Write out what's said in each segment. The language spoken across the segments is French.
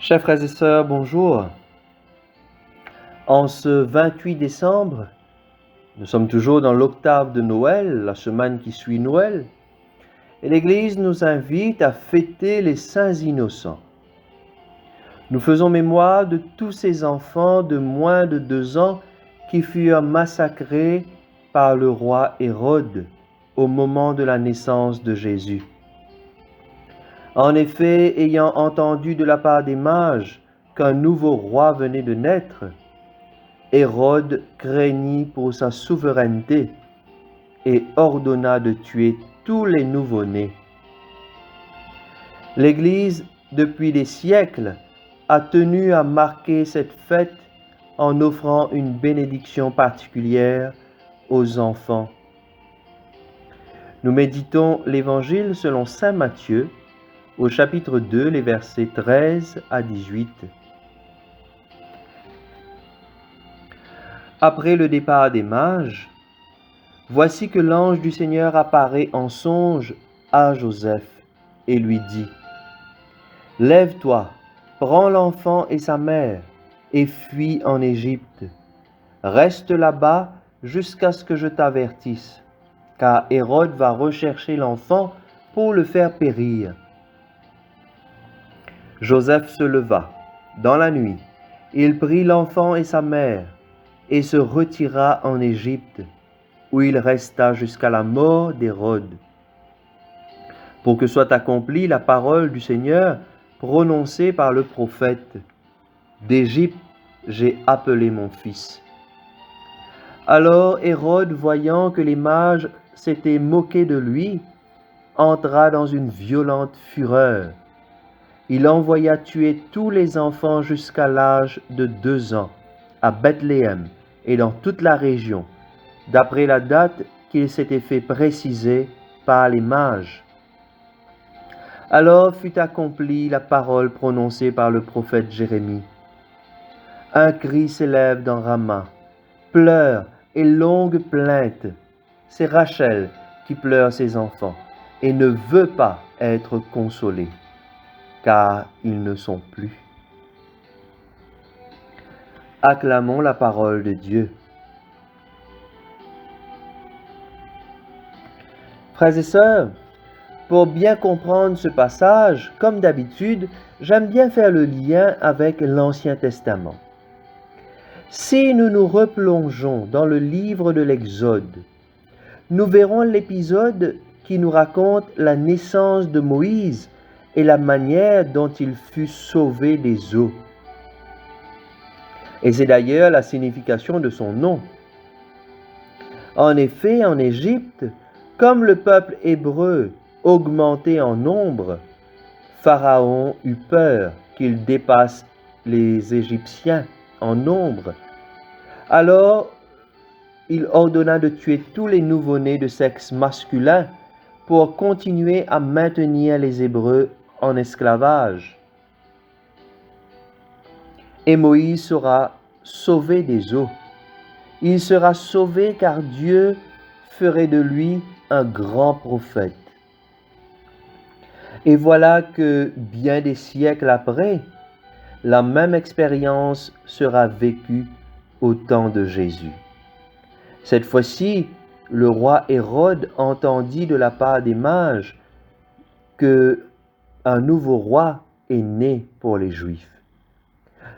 Chers frères et sœurs, bonjour. En ce 28 décembre, nous sommes toujours dans l'octave de Noël, la semaine qui suit Noël, et l'Église nous invite à fêter les saints innocents. Nous faisons mémoire de tous ces enfants de moins de 2 ans qui furent massacrés par le roi Hérode au moment de la naissance de Jésus. En effet, ayant entendu de la part des mages qu'un nouveau roi venait de naître, Hérode craignit pour sa souveraineté et ordonna de tuer tous les nouveau-nés. L'Église, depuis des siècles, a tenu à marquer cette fête en offrant une bénédiction particulière aux enfants. Nous méditons l'Évangile selon saint Matthieu, au chapitre 2, les versets 13 à 18. Après le départ des mages, voici que l'ange du Seigneur apparaît en songe à Joseph et lui dit : « Lève-toi, prends l'enfant et sa mère, et fuis en Égypte. Reste là-bas jusqu'à ce que je t'avertisse, car Hérode va rechercher l'enfant pour le faire périr. » Joseph se leva dans la nuit, il prit l'enfant et sa mère, et se retira en Égypte, où il resta jusqu'à la mort d'Hérode, pour que soit accomplie la parole du Seigneur prononcée par le prophète : « D'Égypte j'ai appelé mon fils. » Alors Hérode, voyant que les mages s'étaient moqués de lui, entra dans une violente fureur. Il envoya tuer tous les enfants jusqu'à l'âge de 2 ans, à Bethléem et dans toute la région, d'après la date qu'il s'était fait préciser par les mages. Alors fut accomplie la parole prononcée par le prophète Jérémie. Un cri s'élève dans Rama, pleurs et longues plaintes. C'est Rachel qui pleure ses enfants et ne veut pas être consolée, car ils ne sont plus. Acclamons la parole de Dieu. Frères et sœurs, pour bien comprendre ce passage, comme d'habitude, j'aime bien faire le lien avec l'Ancien Testament. Si nous nous replongeons dans le livre de l'Exode, nous verrons l'épisode qui nous raconte la naissance de Moïse et la manière dont il fut sauvé des eaux. Et c'est d'ailleurs la signification de son nom. En effet, en Égypte, comme le peuple hébreu augmentait en nombre, Pharaon eut peur qu'il dépasse les Égyptiens en nombre. Alors, il ordonna de tuer tous les nouveau-nés de sexe masculin pour continuer à maintenir les Hébreux en esclavage. Et Moïse sera sauvé des eaux. Il sera sauvé car Dieu ferait de lui un grand prophète. Et voilà que, bien des siècles après, la même expérience sera vécue au temps de Jésus. Cette fois-ci, le roi Hérode entendit de la part des mages que un nouveau roi est né pour les Juifs.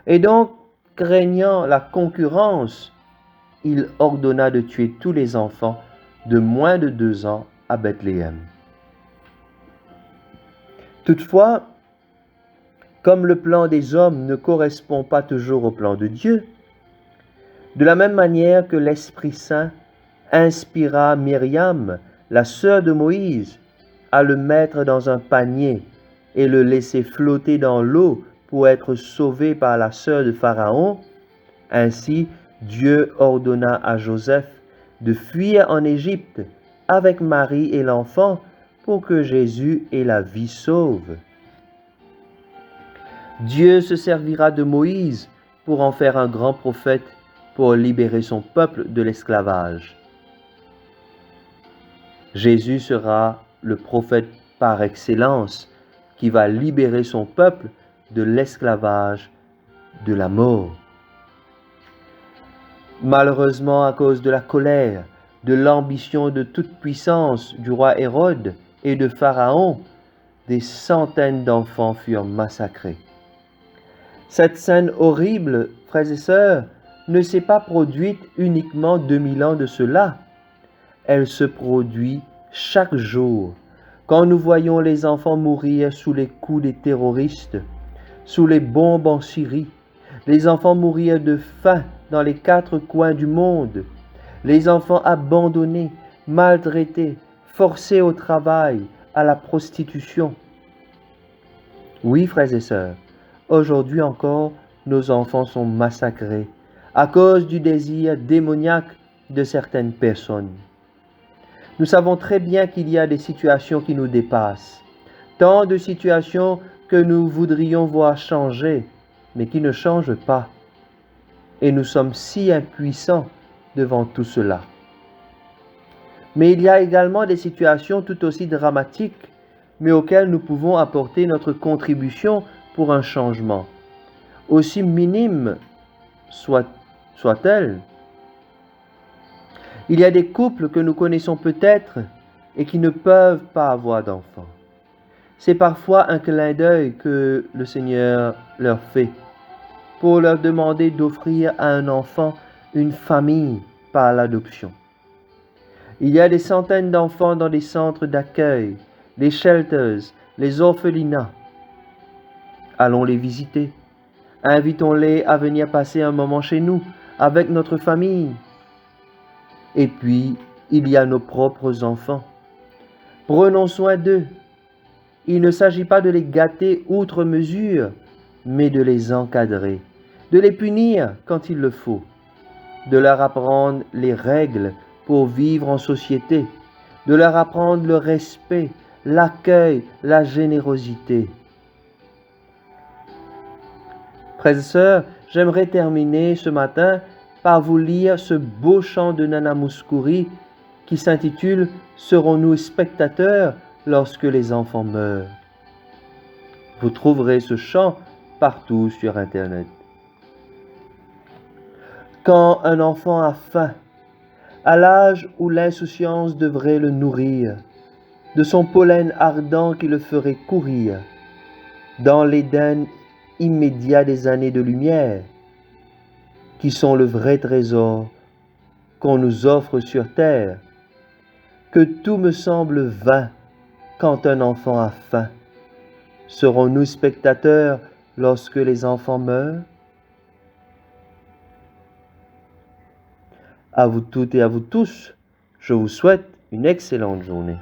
Et donc, craignant la concurrence, il ordonna de tuer tous les enfants de moins de 2 ans à Bethléem. Toutefois, comme le plan des hommes ne correspond pas toujours au plan de Dieu, de la même manière que l'Esprit Saint inspira Myriam, la sœur de Moïse, à le mettre dans un panier et le laisser flotter dans l'eau pour être sauvé par la sœur de Pharaon, ainsi Dieu ordonna à Joseph de fuir en Égypte avec Marie et l'enfant pour que Jésus ait la vie sauve. Dieu se servira de Moïse pour en faire un grand prophète pour libérer son peuple de l'esclavage. Jésus sera le prophète par excellence qui va libérer son peuple de l'esclavage, de la mort. Malheureusement, à cause de la colère, de l'ambition de toute puissance du roi Hérode et de Pharaon, des centaines d'enfants furent massacrés. Cette scène horrible, frères et sœurs, ne s'est pas produite uniquement 2000 ans de cela. Elle se produit chaque jour, quand nous voyons les enfants mourir sous les coups des terroristes, sous les bombes en Syrie, les enfants mourir de faim dans les 4 coins du monde, les enfants abandonnés, maltraités, forcés au travail, à la prostitution. Oui, frères et sœurs, aujourd'hui encore, nos enfants sont massacrés à cause du désir démoniaque de certaines personnes. Nous savons très bien qu'il y a des situations qui nous dépassent, tant de situations que nous voudrions voir changer, mais qui ne changent pas. Et nous sommes si impuissants devant tout cela. Mais il y a également des situations tout aussi dramatiques, mais auxquelles nous pouvons apporter notre contribution pour un changement, aussi minime soit-elle. Il y a des couples que nous connaissons peut-être et qui ne peuvent pas avoir d'enfants. C'est parfois un clin d'œil que le Seigneur leur fait pour leur demander d'offrir à un enfant une famille par l'adoption. Il y a des centaines d'enfants dans des centres d'accueil, les shelters, les orphelinats. Allons les visiter. Invitons-les à venir passer un moment chez nous, avec notre famille. Et puis, il y a nos propres enfants. Prenons soin d'eux. Il ne s'agit pas de les gâter outre mesure, mais de les encadrer, de les punir quand il le faut, de leur apprendre les règles pour vivre en société, de leur apprendre le respect, l'accueil, la générosité. Frères et sœurs, j'aimerais terminer ce matin par vous lire ce beau chant de Nana Mouskouri qui s'intitule « Serons-nous spectateurs lorsque les enfants meurent ?» Vous trouverez ce chant partout sur Internet. Quand un enfant a faim, à l'âge où l'insouciance devrait le nourrir, de son pollen ardent qui le ferait courir, dans l'Éden immédiat des années de lumière, qui sont le vrai trésor qu'on nous offre sur terre, que tout me semble vain quand un enfant a faim. Serons-nous spectateurs lorsque les enfants meurent? À vous toutes et à vous tous, je vous souhaite une excellente journée.